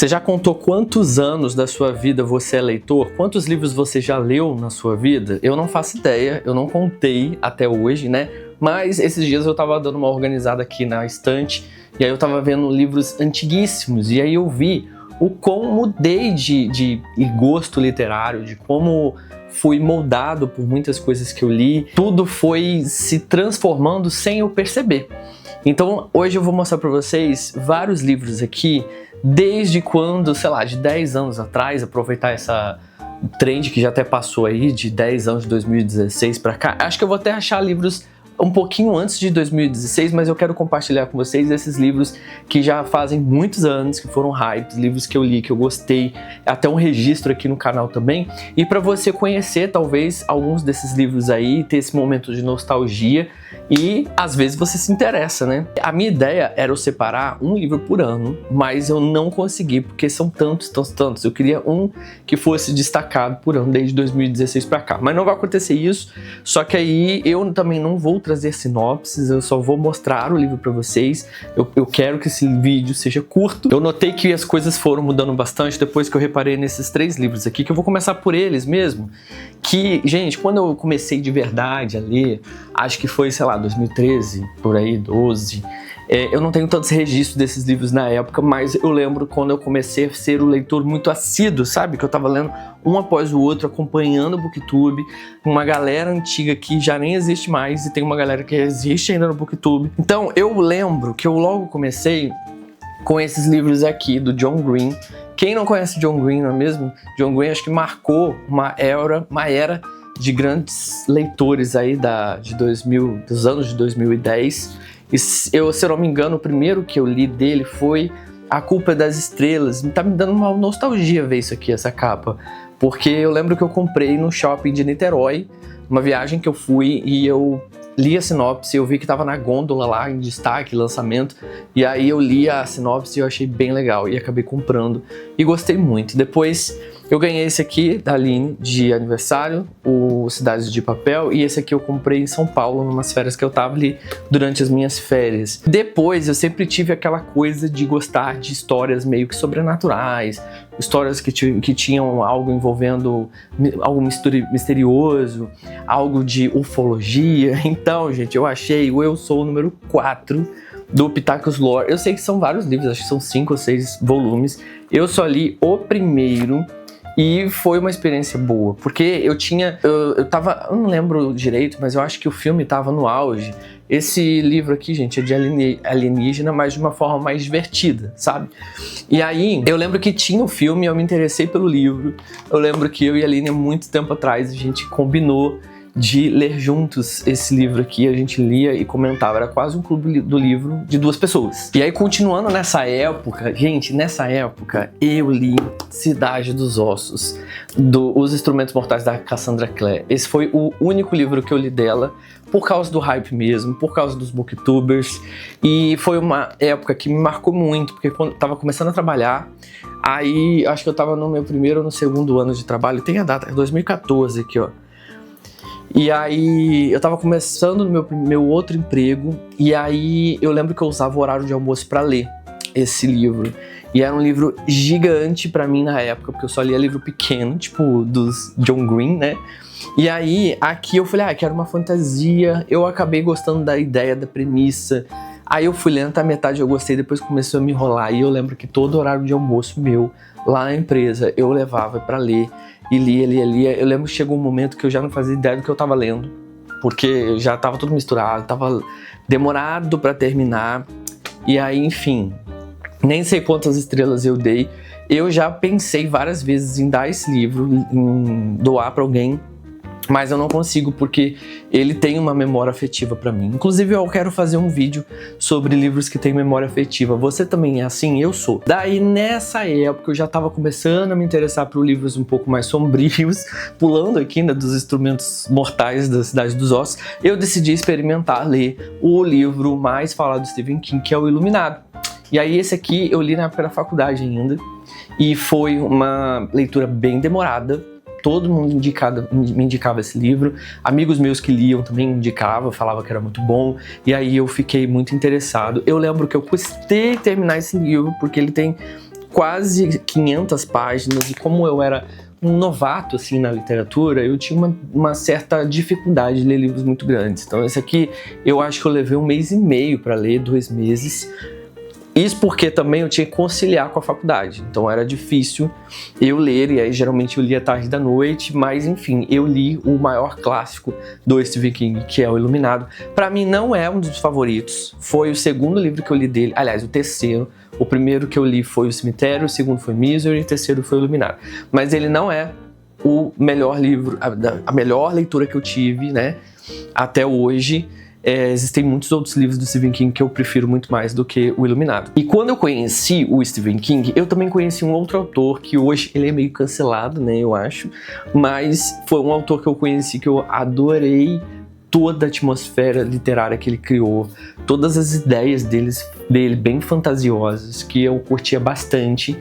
Você já contou quantos anos da sua vida você é leitor? Quantos livros você já leu na sua vida? Eu não faço ideia, eu não contei até hoje, né? Mas esses dias eu tava dando uma organizada aqui na estante e aí eu tava vendo livros antiguíssimos e aí eu vi o como mudei de gosto literário, de como fui moldado por muitas coisas que eu li. Tudo foi se transformando sem eu perceber. Então hoje eu vou mostrar para vocês vários livros aqui, desde quando, sei lá, de 10 anos atrás, aproveitar essa trend que já até passou aí, de 10 anos de 2016 para cá. Acho que eu vou até achar livros um pouquinho antes de 2016, mas eu quero compartilhar com vocês esses livros que já fazem muitos anos, que foram hypes, livros que eu li, que eu gostei, até um registro aqui no canal também, e para você conhecer talvez alguns desses livros aí, ter esse momento de nostalgia e às vezes você se interessa, né? A minha ideia era eu separar um livro por ano, mas eu não consegui, porque são tantos. Eu queria um que fosse destacado por ano, desde 2016 para cá, mas não vai acontecer isso, só que aí eu também não vou trazer sinopses, eu só vou mostrar o livro para vocês. Eu quero que esse vídeo seja curto. Eu notei que as coisas foram mudando bastante depois que eu reparei nesses 3 livros aqui, que eu vou começar por eles mesmo, que, gente, quando eu comecei de verdade a ler, acho que foi, sei lá, 2013, por aí, 12, eu não tenho tantos registros desses livros na época, mas eu lembro quando eu comecei a ser um leitor muito assíduo, sabe? Que eu tava lendo um após o outro, acompanhando o BookTube, uma galera antiga que já nem existe mais, e tem uma galera que existe ainda no BookTube. Então eu lembro que eu logo comecei com esses livros aqui, do John Green. Quem não conhece John Green, não é mesmo? John Green acho que marcou uma era de grandes leitores aí dos anos de 2010. E se eu não me engano, o primeiro que eu li dele foi A Culpa é das Estrelas. Tá me dando uma nostalgia ver isso aqui, essa capa. Porque eu lembro que eu comprei no shopping de Niterói, uma viagem que eu fui, e eu li a sinopse, eu vi que tava na gôndola lá, em destaque, lançamento, e aí eu li a sinopse e eu achei bem legal, e acabei comprando, e gostei muito. Depois eu ganhei esse aqui da Aline de aniversário, o Cidades de Papel, e esse aqui eu comprei em São Paulo, numas férias que eu tava ali durante as minhas férias. Depois eu sempre tive aquela coisa de gostar de histórias meio que sobrenaturais, histórias que tinham algo envolvendo algo misterioso, algo de ufologia. Então, gente, eu achei o Eu Sou o número 4 do Pitacos Lore. Eu sei que são vários livros, acho que são 5 ou 6 volumes. Eu só li o primeiro e foi uma experiência boa, porque eu não lembro direito, mas eu acho que o filme tava no auge. Esse livro aqui, gente, é de alienígena, mas de uma forma mais divertida, sabe? E aí, eu lembro que tinha o filme, eu me interessei pelo livro. Eu lembro que eu e a Aline, há muito tempo atrás, a gente combinou de ler juntos esse livro aqui, a gente lia e comentava, era quase um clube do livro de 2 pessoas. E aí, continuando nessa época, gente, eu li Cidade dos Ossos, Os Instrumentos Mortais da Cassandra Clare. Esse foi o único livro que eu li dela, por causa do hype mesmo, por causa dos booktubers, e foi uma época que me marcou muito, porque quando eu tava começando a trabalhar, aí acho que eu tava no meu primeiro ou no segundo ano de trabalho, tem a data, é 2014 aqui, ó. E aí eu tava começando no meu outro emprego, e aí eu lembro que eu usava o horário de almoço para ler esse livro. E era um livro gigante pra mim na época, porque eu só lia livro pequeno, tipo dos John Green, né? E aí aqui eu falei, quero uma fantasia. Eu acabei gostando da ideia, da premissa. Aí eu fui lendo até a metade, eu gostei, depois começou a me enrolar. E eu lembro que todo horário de almoço meu, lá na empresa, eu levava pra ler. E lia. Eu lembro que chegou um momento que eu já não fazia ideia do que eu tava lendo, porque já tava tudo misturado, tava demorado pra terminar. E aí, enfim, nem sei quantas estrelas eu dei. Eu já pensei várias vezes em dar esse livro, em doar pra alguém, mas eu não consigo porque ele tem uma memória afetiva pra mim. Inclusive eu quero fazer um vídeo sobre livros que têm memória afetiva. Você também é assim? Eu sou. Daí nessa época eu já tava começando a me interessar por livros um pouco mais sombrios, pulando aqui, né, dos Instrumentos Mortais da Cidade dos Ossos. Eu decidi experimentar ler o livro mais falado do Stephen King, que é O Iluminado. E aí esse aqui eu li na época da faculdade ainda, e foi uma leitura bem demorada. Todo mundo me indicava esse livro, amigos meus que liam também indicavam, falavam que era muito bom, e aí eu fiquei muito interessado. Eu lembro que eu custei terminar esse livro, porque ele tem quase 500 páginas e como eu era um novato assim na literatura, eu tinha uma certa dificuldade de ler livros muito grandes. Então esse aqui eu acho que eu levei 1 mês e meio para ler, 2 meses. Isso porque também eu tinha que conciliar com a faculdade, então era difícil eu ler, e aí geralmente eu lia à tarde da noite, mas enfim, eu li o maior clássico do Stephen King, que é O Iluminado. Pra mim não é um dos favoritos, foi o segundo livro que eu li dele, aliás, o terceiro. O primeiro que eu li foi O Cemitério, o segundo foi Misery e o terceiro foi O Iluminado. Mas ele não é o melhor livro, a melhor leitura que eu tive, né, até hoje. Existem muitos outros livros do Stephen King que eu prefiro muito mais do que O Iluminado. E quando eu conheci o Stephen King, eu também conheci um outro autor que hoje ele é meio cancelado, né, eu acho, mas foi um autor que eu conheci que eu adorei toda a atmosfera literária que ele criou, todas as ideias dele bem fantasiosas, que eu curtia bastante.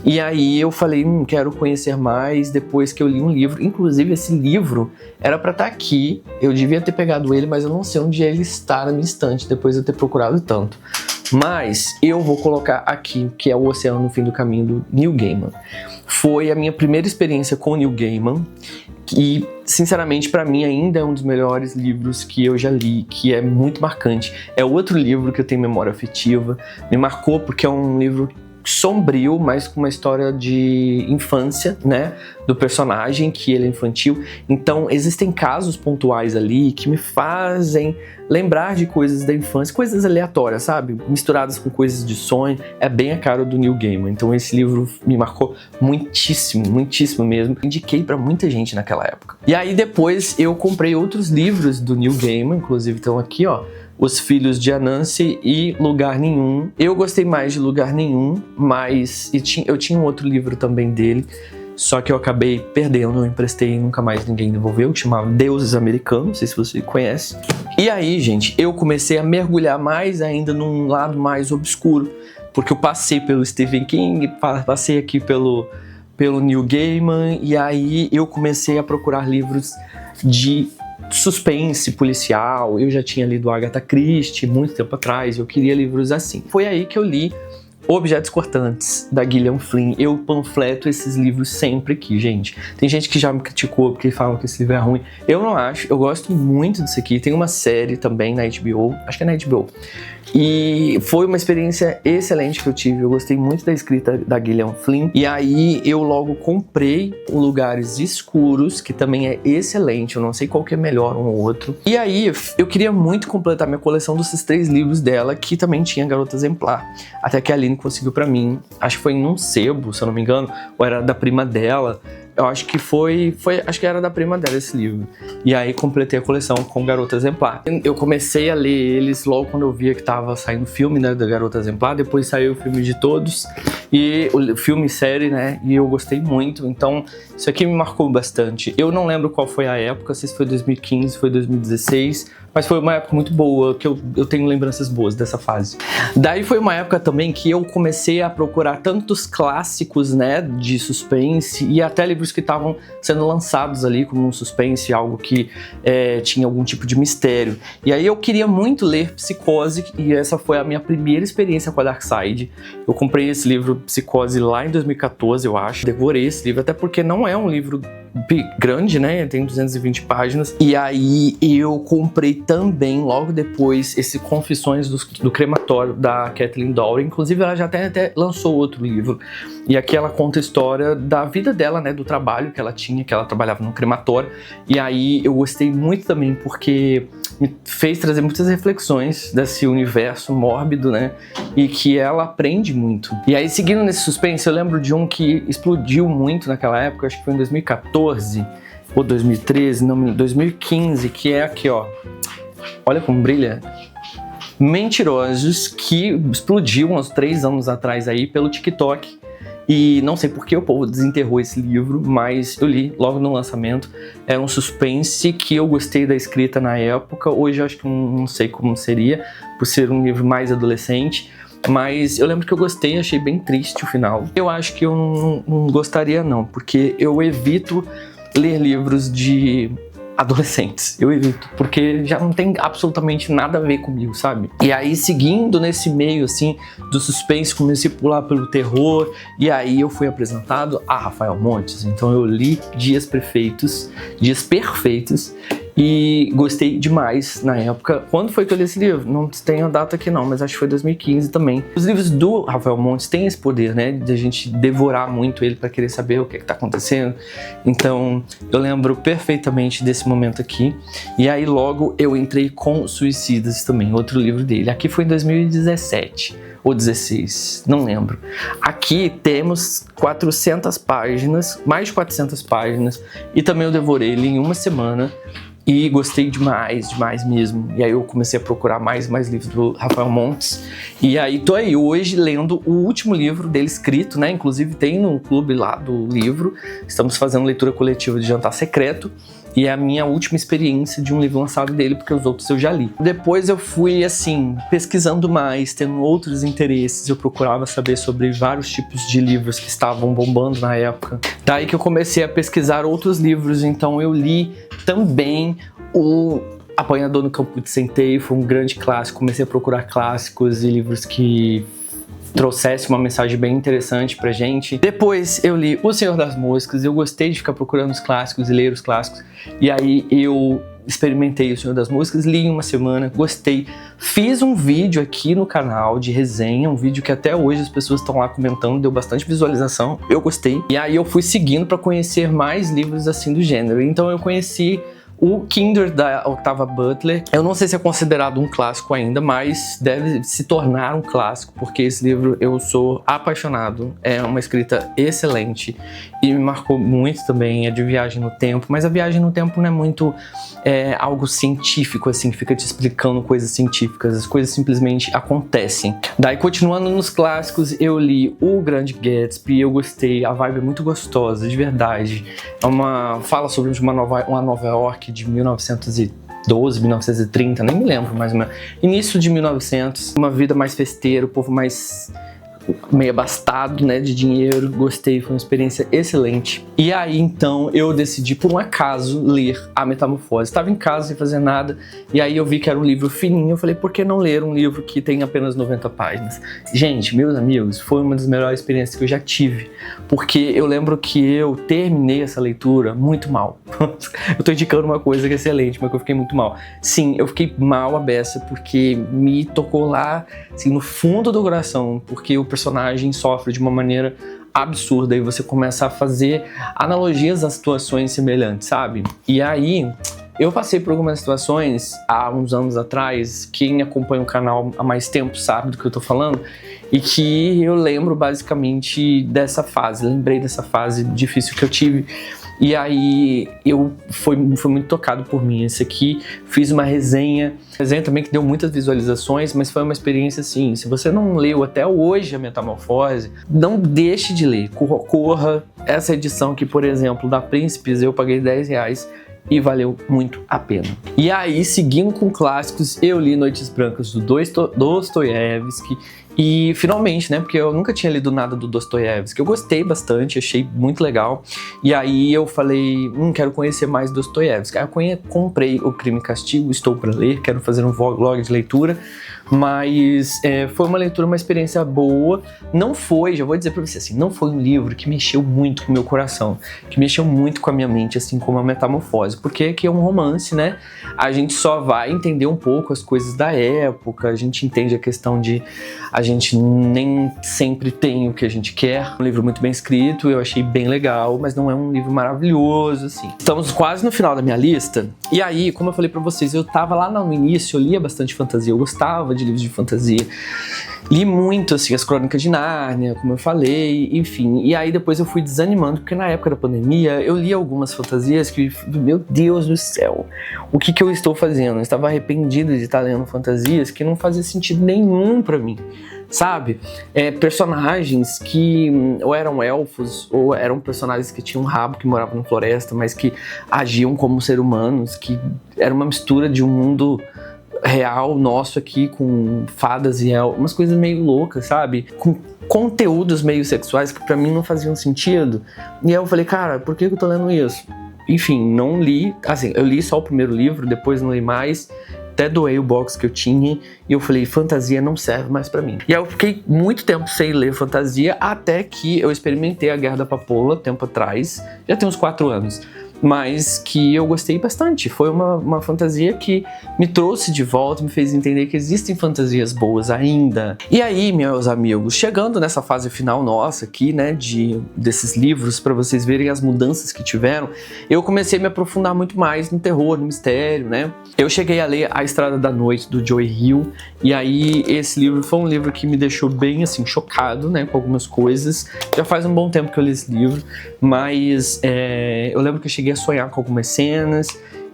E aí eu falei, quero conhecer mais depois que eu li um livro. Inclusive esse livro era para estar aqui, eu devia ter pegado ele, mas eu não sei onde ele está na minha estante, depois de eu ter procurado tanto. Mas eu vou colocar aqui, que é O Oceano no Fim do Caminho, do Neil Gaiman. Foi a minha primeira experiência com o Neil Gaiman, e sinceramente para mim ainda é um dos melhores livros que eu já li, que é muito marcante. É outro livro que eu tenho memória afetiva, me marcou porque é um livro sombrio, mas com uma história de infância, né, do personagem, que ele é infantil. Então existem casos pontuais ali que me fazem lembrar de coisas da infância, coisas aleatórias, sabe, misturadas com coisas de sonho. É bem a cara do Neil Gaiman. Então esse livro me marcou muitíssimo, muitíssimo mesmo. Indiquei pra muita gente naquela época. E aí depois eu comprei outros livros do Neil Gaiman, inclusive estão aqui, ó, Os Filhos de Anansi e Lugar Nenhum. Eu gostei mais de Lugar Nenhum, mas eu tinha um outro livro também dele, só que eu acabei perdendo, eu emprestei e nunca mais ninguém devolveu, que chamava Deuses Americanos, não sei se você conhece. E aí, gente, eu comecei a mergulhar mais ainda num lado mais obscuro, porque eu passei pelo Stephen King, passei aqui pelo Neil Gaiman, e aí eu comecei a procurar livros de suspense policial. Eu já tinha lido Agatha Christie muito tempo atrás, eu queria livros assim. Foi aí que eu li Objetos Cortantes, da Gillian Flynn. Eu panfleto esses livros sempre aqui, gente. Tem gente que já me criticou porque falam que esse livro é ruim. Eu não acho, eu gosto muito disso aqui. Tem uma série também na HBO, acho que é na HBO. E foi uma experiência excelente que eu tive. Eu gostei muito da escrita da Gillian Flynn. E aí eu logo comprei o Lugares Escuros, que também é excelente. Eu não sei qual que é melhor um ou outro. E aí eu queria muito completar minha coleção desses 3 livros dela, que também tinha Garota Exemplar. Até que a Aline conseguiu pra mim. Acho que foi em um sebo, se eu não me engano, ou era da prima dela. Eu acho que acho que era da prima dela esse livro. E aí completei a coleção com Garota Exemplar. Eu comecei a ler eles logo quando eu via que tava saindo o filme, né, da Garota Exemplar. Depois saiu o filme de todos, e o filme e série, né, e eu gostei muito. Então isso aqui me marcou bastante. Eu não lembro qual foi a época, se foi 2015, foi 2016, mas foi uma época muito boa, que eu tenho lembranças boas dessa fase. Daí foi uma época também que eu comecei a procurar tantos clássicos, né, de suspense, e até livros que estavam sendo lançados ali como um suspense, algo que tinha algum tipo de mistério. E aí eu queria muito ler Psicose, e essa foi a minha primeira experiência com a Dark Side. Eu comprei esse livro Psicose lá em 2014, eu acho. Devorei esse livro, até porque não é um livro grande, né, tem 220 páginas. E aí eu comprei também, logo depois, esse Confissões do Crematório, da Kathleen Doran. Inclusive ela já até lançou outro livro, e aqui ela conta a história da vida dela, né, do trabalho que ela tinha, que ela trabalhava no crematório. E aí eu gostei muito também, porque me fez trazer muitas reflexões desse universo mórbido, né, e que ela aprende muito. E aí, seguindo nesse suspense, eu lembro de um que explodiu muito naquela época, acho que foi em 2014 ou 2013, não, 2015, que é aqui, ó, olha como brilha, Mentirosos, que explodiu uns 3 anos atrás aí pelo TikTok. E não sei por que o povo desenterrou esse livro, mas eu li logo no lançamento. Era um suspense que eu gostei da escrita na época. Hoje eu acho que não sei como seria, por ser um livro mais adolescente. Mas eu lembro que eu gostei, achei bem triste o final. Eu acho que eu não gostaria não, porque eu evito ler livros de adolescentes. Eu evito, porque já não tem absolutamente nada a ver comigo, sabe? E aí, seguindo nesse meio, assim, do suspense, comecei a pular pelo terror, e aí eu fui apresentado a Rafael Montes. Então eu li Dias Perfeitos, e gostei demais na época. Quando foi que eu li esse livro? Não tenho a data aqui não, mas acho que foi 2015 também. Os livros do Rafael Montes têm esse poder, né, de a gente devorar muito ele para querer saber o que tá acontecendo. Então eu lembro perfeitamente desse momento aqui. E aí logo eu entrei com Suicidas também, outro livro dele. Aqui foi em 2017 ou 16, não lembro. Aqui temos 400 páginas, mais de 400 páginas, e também eu devorei ele em uma semana. E gostei demais mesmo. E aí eu comecei a procurar mais livros do Rafael Montes. E aí tô aí hoje lendo o último livro dele escrito, né? Inclusive tem no clube lá do livro. Estamos fazendo leitura coletiva de Jantar Secreto. E é a minha última experiência de um livro lançado dele, porque os outros eu já li. Depois eu fui, assim, pesquisando mais, tendo outros interesses. Eu procurava saber sobre vários tipos de livros que estavam bombando na época. Daí que eu comecei a pesquisar outros livros, então eu li também o Apanhador no Campo de Centeio, foi um grande clássico. Comecei a procurar clássicos e livros que trouxesse uma mensagem bem interessante pra gente. Depois eu li O Senhor das Moscas, eu gostei de ficar procurando os clássicos e ler os clássicos, e aí eu experimentei O Senhor das Moscas, li em uma semana, gostei. Fiz um vídeo aqui no canal de resenha, um vídeo que até hoje as pessoas estão lá comentando, deu bastante visualização, eu gostei. E aí eu fui seguindo pra conhecer mais livros assim do gênero, então eu conheci o Kinder, da Octavia Butler. Eu não sei se é considerado um clássico ainda, mas deve se tornar um clássico, porque esse livro eu sou apaixonado. É uma escrita excelente e me marcou muito também. É de viagem no tempo, mas a viagem no tempo não é muito algo científico, assim, que fica te explicando coisas científicas. As coisas simplesmente acontecem. Daí, continuando nos clássicos, eu li O Grande Gatsby. Eu gostei, a vibe é muito gostosa, de verdade. Fala sobre uma Nova York de 1912, 1930, nem me lembro mais ou menos. Início de 1900, uma vida mais festeira, o povo mais meio abastado, né, de dinheiro. Gostei, foi uma experiência excelente. E aí então eu decidi por um acaso ler A Metamorfose. Estava em casa sem fazer nada e aí eu vi que era um livro fininho. Eu falei, por que não ler um livro que tem apenas 90 páginas? Gente, meus amigos, foi uma das melhores experiências que eu já tive, porque eu lembro que eu terminei essa leitura muito mal. Eu tô indicando uma coisa que é excelente, mas que eu fiquei muito mal. Sim, eu fiquei mal a beça, porque me tocou lá, assim, no fundo do coração, porque o personagem sofre de uma maneira absurda e você começa a fazer analogias a situações semelhantes, sabe? E aí eu passei por algumas situações há uns anos atrás, quem acompanha o canal há mais tempo sabe do que eu tô falando, e que eu lembro basicamente dessa fase, lembrei dessa fase difícil que eu tive. E aí eu fui muito tocado por mim. Esse aqui, fiz uma resenha também que deu muitas visualizações, mas foi uma experiência assim, se você não leu até hoje A Metamorfose, não deixe de ler, corra. Essa edição aqui, por exemplo, da Príncipes, eu paguei R$10 e valeu muito a pena. E aí, seguindo com clássicos, eu li Noites Brancas do Dostoiévski. E finalmente, né, porque eu nunca tinha lido nada do Dostoiévski, eu gostei bastante, achei muito legal. E aí eu falei, quero conhecer mais Dostoiévski. Aí eu comprei O Crime e Castigo, estou para ler, quero fazer um vlog de leitura. Mas foi uma leitura, uma experiência boa. Não foi, já vou dizer pra você assim, não foi um livro que mexeu muito com o meu coração, que mexeu muito com a minha mente, assim como A Metamorfose, porque aqui é um romance, né? A gente só vai entender um pouco as coisas da época, a gente entende a questão de a gente nem sempre tem o que a gente quer. Um livro muito bem escrito, eu achei bem legal, mas não é um livro maravilhoso, assim. Estamos quase no final da minha lista, e aí, como eu falei pra vocês, eu tava lá no início, eu lia bastante fantasia, eu gostava de livros de fantasia. Li muito, assim, as Crônicas de Nárnia, como eu falei, enfim. E aí depois eu fui desanimando, porque na época da pandemia eu li algumas fantasias que, meu Deus do céu, o que eu estou fazendo? Eu estava arrependido de estar lendo fantasias que não fazia sentido nenhum pra mim, sabe? Personagens que ou eram elfos, ou eram personagens que tinham um rabo, que moravam na floresta, mas que agiam como seres humanos, que era uma mistura de um mundo real nosso aqui com fadas e umas coisas meio loucas, sabe? Com conteúdos meio sexuais que pra mim não faziam sentido. E aí eu falei, cara, por que eu tô lendo isso? enfim, não li, assim, eu li só o primeiro livro, depois não li mais, até doei o box que eu tinha e eu falei, fantasia não serve mais pra mim. E aí eu fiquei muito tempo sem ler fantasia, até que eu experimentei A Guerra da Papoula, tempo atrás, já tem uns 4 anos. Mas que eu gostei bastante. Foi uma fantasia que me trouxe de volta, me fez entender que existem fantasias boas ainda. E aí, meus amigos, chegando nessa fase final nossa aqui, né, desses livros, para vocês verem as mudanças que tiveram, eu comecei a me aprofundar muito mais no terror, no mistério, né. Eu cheguei a ler A Estrada da Noite, do Joe Hill, e aí esse livro foi um livro que me deixou bem, assim, chocado, né, com algumas coisas. Já faz um bom tempo que eu li esse livro, mas eu lembro que eu cheguei a sonhar com algumas cenas,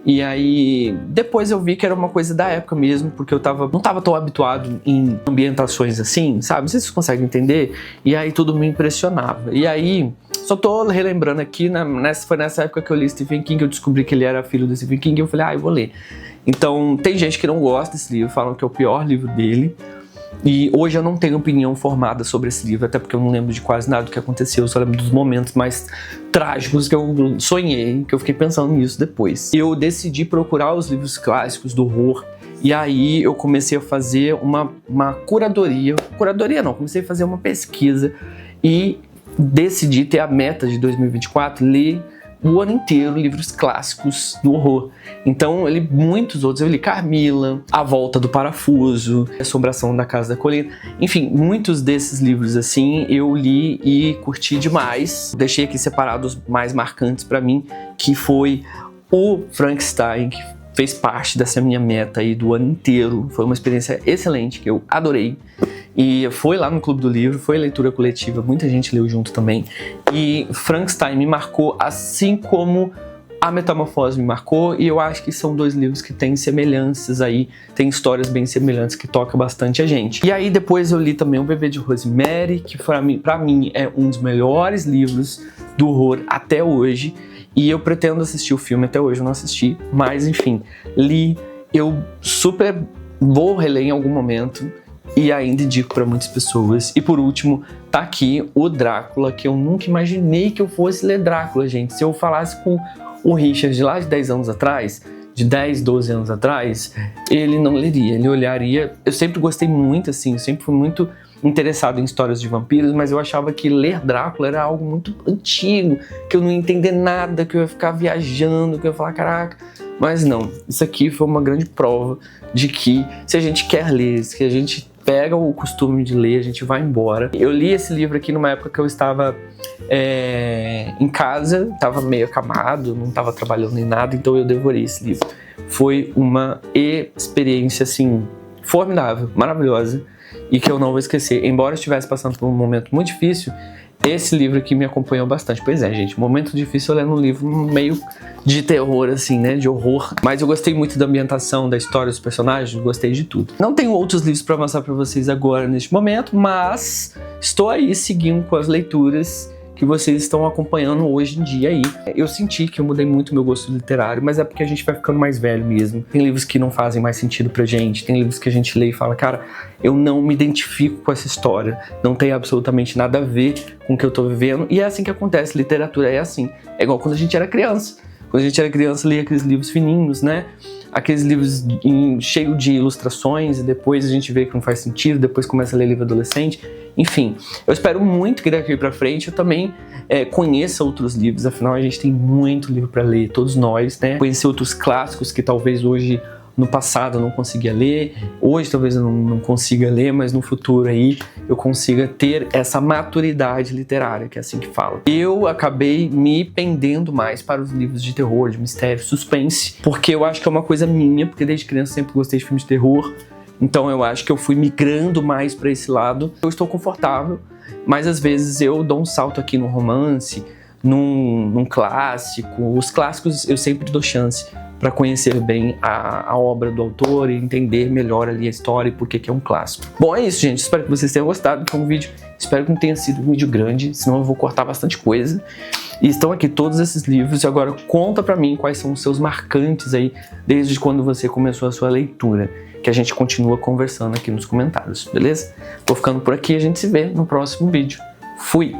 e aí depois eu vi que era uma coisa da época mesmo, porque eu não tava tão habituado em ambientações assim, sabe? Não sei se vocês conseguem entender, e aí tudo me impressionava. E aí, só tô relembrando aqui, foi nessa época que eu li Stephen King, eu descobri que ele era filho do Stephen King, e eu falei, eu vou ler. Então, tem gente que não gosta desse livro, falam que é o pior livro dele, e hoje eu não tenho opinião formada sobre esse livro, até porque eu não lembro de quase nada do que aconteceu, eu só lembro dos momentos mais trágicos que eu sonhei, que eu fiquei pensando nisso depois. Eu decidi procurar os livros clássicos do horror, e aí eu comecei a fazer uma curadoria não, comecei a fazer uma pesquisa e decidi ter a meta de 2024, ler o ano inteiro livros clássicos do horror. Então eu li muitos outros, eu li Carmila, A Volta do Parafuso, Assombração da Casa da Colina, enfim, muitos desses livros assim eu li e curti demais. Deixei aqui separados os mais marcantes pra mim, que foi o Frankenstein, que fez parte dessa minha meta aí do ano inteiro. Foi uma experiência excelente, que eu adorei. E foi lá no Clube do Livro, foi leitura coletiva, muita gente leu junto também. E Frankenstein me marcou assim como A Metamorfose me marcou, e eu acho que são 2 livros que têm semelhanças aí, tem histórias bem semelhantes que tocam bastante a gente. E aí depois eu li também O Bebê de Rosemary, que pra mim é um dos melhores livros do horror até hoje. E eu pretendo assistir o filme, até hoje eu não assisti, mas enfim, li, eu super vou reler em algum momento e ainda indico para muitas pessoas. E por último, tá aqui o Drácula, que eu nunca imaginei que eu fosse ler Drácula, gente. Se eu falasse com o Richard de lá de 10 anos atrás, de 10, 12 anos atrás, ele não leria, ele olharia. Eu sempre gostei muito, assim, eu sempre fui muito interessado em histórias de vampiros, mas eu achava que ler Drácula era algo muito antigo, que eu não ia entender nada, que eu ia ficar viajando, que eu ia falar, caraca. Mas não, isso aqui foi uma grande prova de que se a gente quer ler, se a gente pega o costume de ler, a gente vai embora. Eu li esse livro aqui numa época que eu estava em casa, estava meio acamado, não estava trabalhando nem nada, então eu devorei esse livro. Foi uma experiência, assim, formidável, maravilhosa, e que eu não vou esquecer. Embora eu estivesse passando por um momento muito difícil, esse livro aqui me acompanhou bastante. Pois é, gente, momento difícil eu lendo um livro meio de terror, assim, né, de horror. Mas eu gostei muito da ambientação, da história, dos personagens, gostei de tudo. Não tenho outros livros para mostrar para vocês agora, neste momento, mas estou aí seguindo com as leituras que vocês estão acompanhando hoje em dia aí. Eu senti que eu mudei muito meu gosto literário, mas é porque a gente vai ficando mais velho mesmo. Tem livros que não fazem mais sentido pra gente, tem livros que a gente lê e fala, cara, eu não me identifico com essa história, não tem absolutamente nada a ver com o que eu tô vivendo, e é assim que acontece, literatura é assim. É igual quando a gente era criança. Quando a gente era criança, lia aqueles livros fininhos, né? Aqueles livros cheios de ilustrações, e depois a gente vê que não faz sentido, depois começa a ler livro adolescente. Enfim, eu espero muito que daqui pra frente eu também conheça outros livros, afinal a gente tem muito livro pra ler, todos nós, né? Conhecer outros clássicos que talvez hoje, no passado, eu não conseguia ler, hoje talvez eu não consiga ler, mas no futuro aí eu consiga ter essa maturidade literária, que é assim que fala. Eu acabei me pendendo mais para os livros de terror, de mistério, suspense, porque eu acho que é uma coisa minha, porque desde criança eu sempre gostei de filmes de terror. Então eu acho que eu fui migrando mais para esse lado. Eu estou confortável, mas às vezes eu dou um salto aqui no romance, num clássico. Os clássicos eu sempre dou chance para conhecer bem a obra do autor e entender melhor ali a história e por que é um clássico. Bom, é isso, gente. Espero que vocês tenham gostado. Foi um vídeo, espero que não tenha sido um vídeo grande, senão eu vou cortar bastante coisa. E estão aqui todos esses livros, e agora conta pra mim quais são os seus marcantes aí, desde quando você começou a sua leitura, que a gente continua conversando aqui nos comentários, beleza? Vou ficando por aqui, a gente se vê no próximo vídeo. Fui!